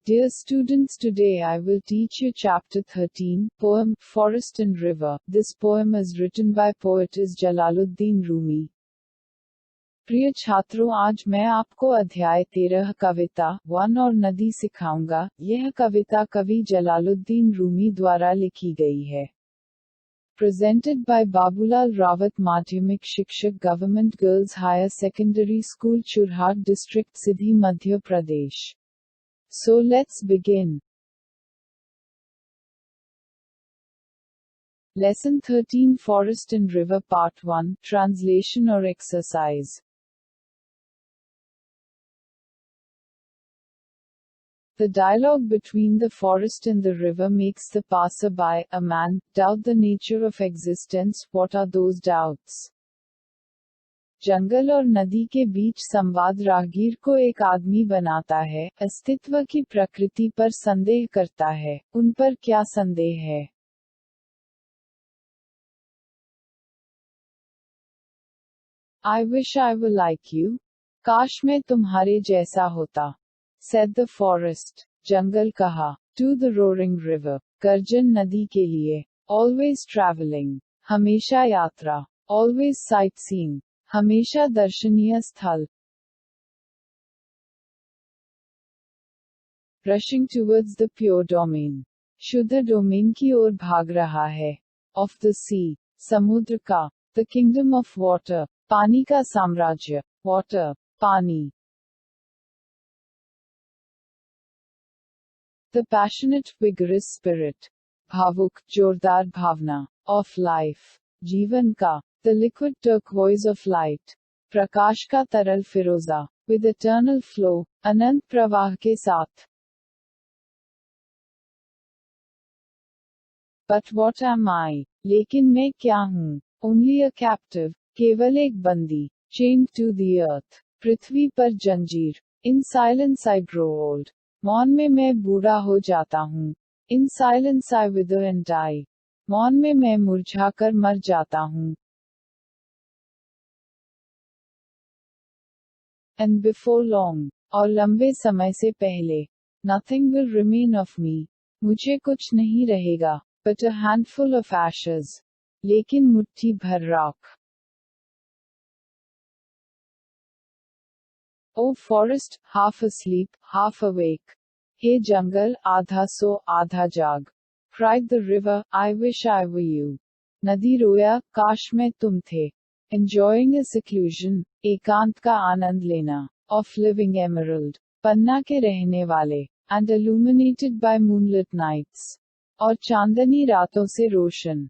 Dear students, today I will teach you chapter 13, poem, Forest and River. This poem is written by poet Jalaluddin Rumi. प्रिय छात्रों, आज मैं आपको अध्याय 13 कविता one और नदी सिखाऊंगा। यह कविता कवि जलालुद्दीन रूमी द्वारा लिखी गई है। Presented by बाबूलाल रावत, माध्यमिक शिक्षक, government girls higher secondary school, Churhat district, Sidhi, Madhya Pradesh. So let's begin. Lesson 13, Forest and River, Part 1, Translation or Exercise. The dialogue between the forest and the river makes the passer-by, a man, doubt the nature of existence. What are those doubts? जंगल और नदी के बीच संवाद राहगीर को एक आदमी बनाता है, अस्तित्व की प्रकृति पर संदेह करता है। उन पर क्या संदेह है? I wish I were like you. काश मैं तुम्हारे जैसा होता। Said the forest. जंगल कहा। To the roaring river. गर्जन नदी के लिए। Always traveling. हमेशा यात्रा। Always sightseeing. हमेशा दर्शनीय स्थल। Rushing towards the pure domain. शुद्ध डोमेन की ओर भाग रहा है। Of the sea. समुद्र का। The kingdom of water. पानी का साम्राज्य। Water. पानी। The passionate, vigorous spirit. भावुक, जोरदार भावना। Of life. जीवन का। The liquid turquoise of light. प्रकाश का तरल फिरोजा। With eternal flow. अनंत प्रवाह के साथ। But what am I? लेकिन मैं क्या हूँ? Only a captive. केवल एक बंदी। Chained to the earth. पृथ्वी पर जंजीर। In silence I grow old. मौन में मैं बूढ़ा हो जाता हूँ। In silence I wither and die. मौन में मैं मुरझाकर मर जाता हूँ। And before long. और लंबे समय से पहले। Nothing will remain of me. मुझे कुछ नहीं रहेगा। But a handful of ashes. लेकिन मुट्ठी भर राख। O forest, half asleep, half awake. हे जंगल, आधा सो, आधा जाग। Cried the river, I wish I were you. नदी रोया, काश मैं तुम थे। Enjoying a seclusion, एकांत का आनंद लेना। Of living emerald, पन्ना के रहने वाले। And illuminated by moonlit nights. और चांदनी रातों से रोशन।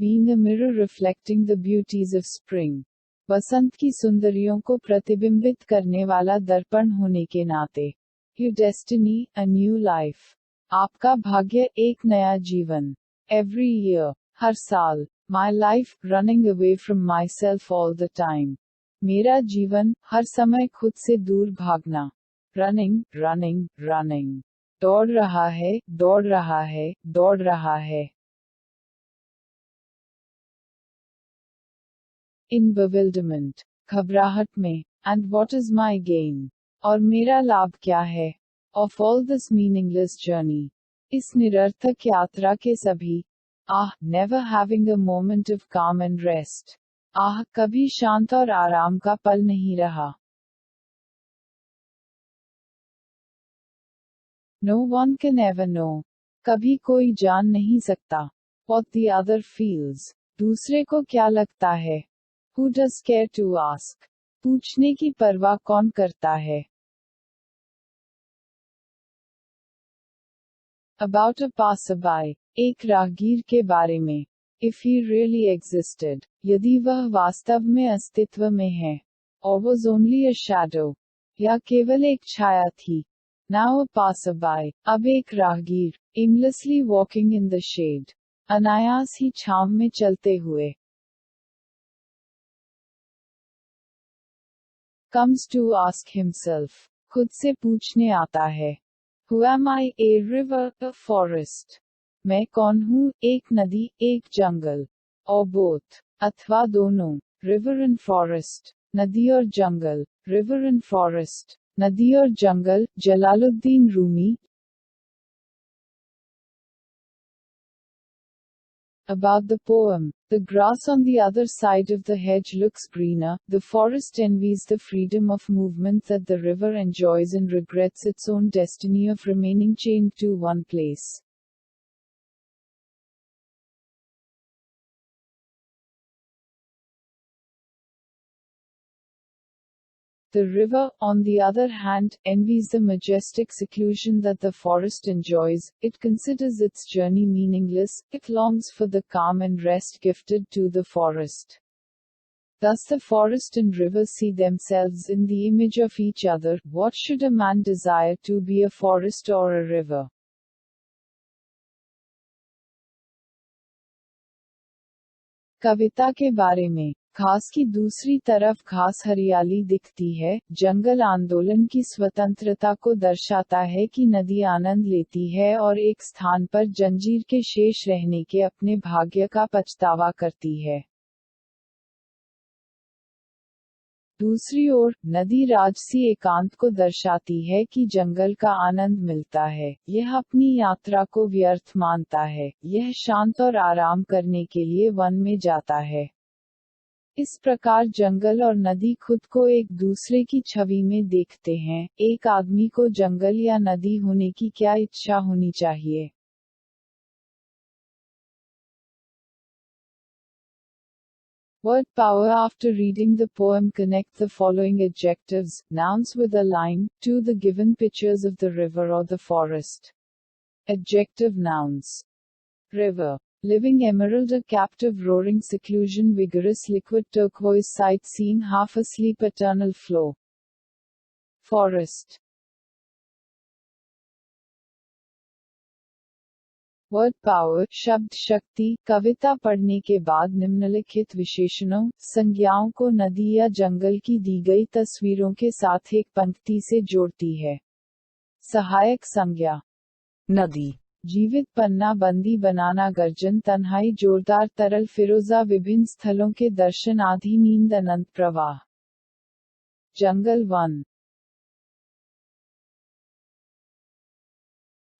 Being a mirror reflecting the beauties of spring. बसंत की सुंदरियों को प्रतिबिंबित करने वाला दर्पण होने के नाते। Your destiny, a new life. आपका भाग्य, एक नया जीवन। Every year. हर साल। My life, running away from myself all the time. मेरा जीवन, हर समय खुद से दूर भागना। Running, running, running. दौड़ रहा है, दौड़ रहा है, दौड़ रहा है। In bewilderment. घबराहट में। And what is my gain? और मेरा लाभ क्या है? Of all this meaningless journey. इस निरर्थक यात्रा के सभी। Never having a moment of calm and rest. कभी शांत और आराम का पल नहीं रहा। No one can ever know. कभी कोई जान नहीं सकता। What the other feels. दूसरे को क्या लगता है? Who does care to ask? पूछने की परवाह कौन करता है? About a passerby. एक राहगीर के बारे में। If he really existed. यदि वह वास्तव में अस्तित्व में है। Or was only a shadow. या केवल एक छाया थी। Now a passerby. अब एक राहगीर। Aimlessly walking in the shade. अनायास ही छांव में चलते हुए। Comes to ask himself. खुद से पूछने आता है। Who am I? A river, a forest. मैं कौन हूँ? एक नदी, एक जंगल। Or both. अथवा दोनों। River and forest. नदी और जंगल, river and forest, नदी और जंगल, Jalaluddin Rumi. About the poem, the grass on the other side of the hedge looks greener, the forest envies the freedom of movement that the river enjoys and regrets its own destiny of remaining chained to one place. The river, on the other hand, envies the majestic seclusion that the forest enjoys, it considers its journey meaningless, it longs for the calm and rest gifted to the forest. Thus the forest and river see themselves in the image of each other. What should a man desire to be, a forest or a river? कविता के बारे में. घास की दूसरी तरफ घास हरियाली दिखती है, जंगल आंदोलन की स्वतंत्रता को दर्शाता है कि नदी आनंद लेती है और एक स्थान पर जंजीर के शेष रहने के अपने भाग्य का पछतावा करती है. दूसरी ओर, नदी राजसी एकांत को दर्शाती है कि जंगल का आनंद मिलता है, यह अपनी यात्रा को व्यर्थ मानता है, यह शांत और आराम करने के लिए वन में जाता है. इस प्रकार जंगल और नदी खुद को एक दूसरे की छवि में देखते हैं. एक आदमी को जंगल या नदी होने की क्या इच्छा होनी चाहिए? Word power. After reading the poem, connect the following adjectives, nouns with a line, to the given pictures of the river or the forest. Adjective nouns. River. Living emerald, a captive roaring seclusion, vigorous liquid turquoise, sightseeing, half asleep, eternal flow. Forest. Word power, शब्द शक्ति. कविता पढ़ने के बाद निम्नलिखित विशेषणों, संज्ञाओं को नदी या जंगल की दी गई तस्वीरों के साथ एक पंक्ति से जोड़ती है. सहायक संज्ञा. नदी. जीवित पन्ना, बंदी बनाना, गर्जन, तन्हाई, जोरदार तरल, फिरोजा, विभिन्न स्थलों के दर्शन, आधी नींद, अनंत प्रवाह. जंगल, वन.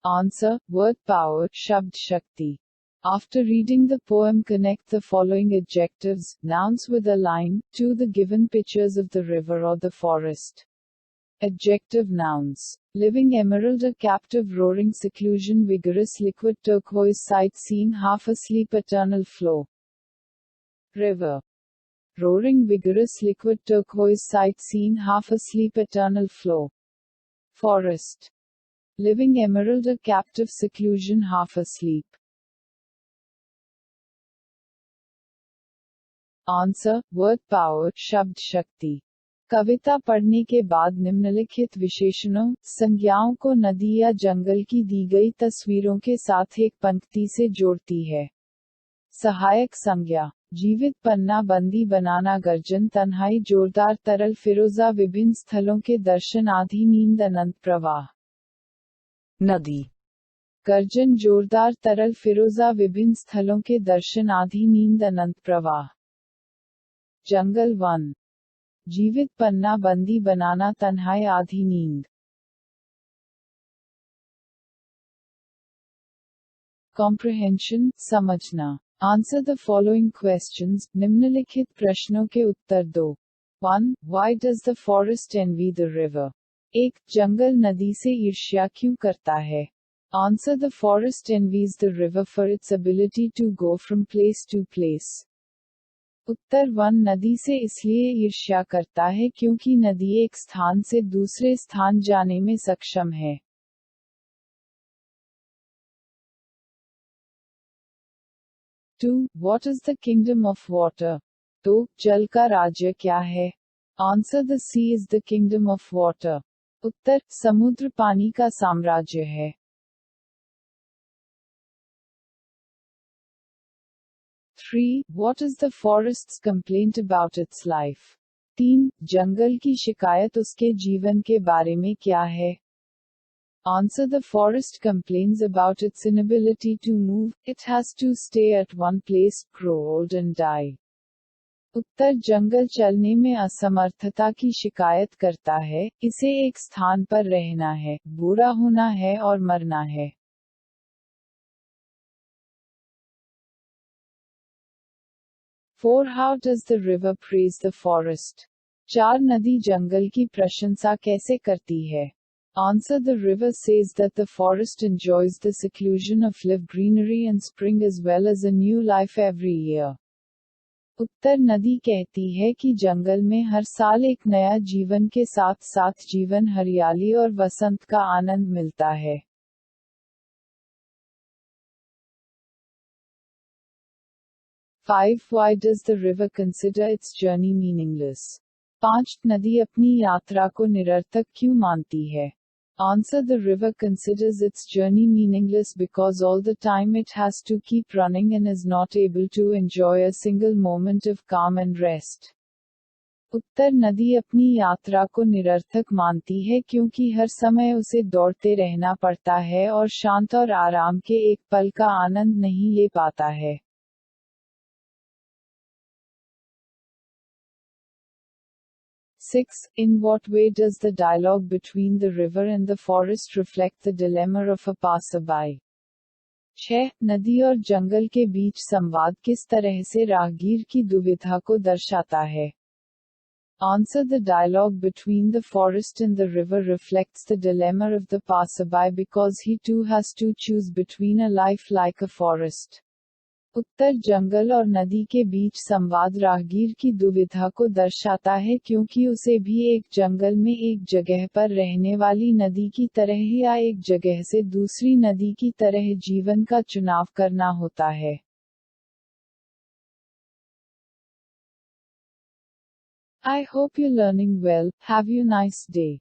Answer. Word power, शब्द शक्ति. After reading the poem, connect the following adjectives, nouns with a line, to the given pictures of the river or the forest. Adjective nouns. Living emerald, a captive roaring seclusion, vigorous liquid turquoise, sightseeing, half asleep, eternal flow. River. Roaring, vigorous liquid turquoise, sightseeing, half asleep, eternal flow. Forest. Living emerald, a captive seclusion, half asleep. Answer. Word power, शब्द शक्ति. कविता पढ़ने के बाद निम्नलिखित विशेषणों, संज्ञाओं को नदी या जंगल की दी गई तस्वीरों के साथ एक पंक्ति से जोड़ती है. सहायक संज्ञा. जीवित पन्ना, बंदी बनाना, गर्जन, तन्हाई, जोरदार तरल, फिरोजा, विभिन्न स्थलों के दर्शन, आधी नींद, अनंत प्रवाह. नदी. गर्जन, जोरदार तरल, फिरोजा, विभिन्न स्थलों के दर्शन, आधी नींद, अनंत प्रवाह. जंगल, वन. जीवित पन्ना, बंदी बनाना, तन्हाई, आधी नींद. Comprehension, समझना. Answer the following questions. निम्नलिखित प्रश्नों के उत्तर दो. 1. Why does the forest envy the river? 1. जंगल नदी से ईर्ष्या क्यों करता है? Answer. The forest envies the river for its ability to go from place to place. उत्तर 1. नदी से इसलिए ईर्ष्या करता है क्योंकि नदी एक स्थान से दूसरे स्थान जाने में सक्षम है. 2. What is the kingdom of water? 2. जल का राज्य क्या है? Answer. The sea is the kingdom of water. उत्तर समुद्र पानी का साम्राज्य है. 3. What is the forest's complaint about its life? 3. जंगल की शिकायत उसके जीवन के बारे में क्या है? Answer. The forest complains about its inability to move, it has to stay at one place, grow old and die. उत्तर जंगल चलने में असमर्थता की शिकायत करता है, इसे एक स्थान पर रहना है, बूढ़ा होना है और मरना है। 4. How does the river praise the forest? 4. नदी जंगल की प्रशंसा कैसे करती है? Answer. The river says that the forest enjoys the seclusion of live greenery and spring as well as a new life every year. उत्तर नदी कहती है कि जंगल में हर साल एक नया जीवन के साथ साथ जीवन हरियाली और वसंत का आनंद मिलता है। 5. Why does the river consider its journey meaningless? 5. नदी अपनी यात्रा को निरर्थक क्यों मानती है? Answer. The river considers its journey meaningless because all the time it has to keep running and is not able to enjoy a single moment of calm and rest. उत्तर नदी अपनी यात्रा को निरर्थक मानती है क्योंकि हर समय उसे दौड़ते रहना पड़ता है और शांत और आराम के एक पल का आनंद नहीं ले पाता है। 6. In what way does the dialogue between the river and the forest reflect the dilemma of a passerby? 6. नदी और जंगल के बीच संवाद किस तरह से राहगीर की दुविधा को दर्शाता है? Answer. The dialogue between the forest and the river reflects the dilemma of the passerby because he too has to choose between a life like a forest. उत्तर जंगल और नदी के बीच संवाद राहगीर की दुविधा को दर्शाता है क्योंकि उसे भी एक जंगल में एक जगह पर रहने वाली नदी की तरह या एक जगह से दूसरी नदी की तरह जीवन का चुनाव करना होता है। I hope you're learning well. Have you nice day.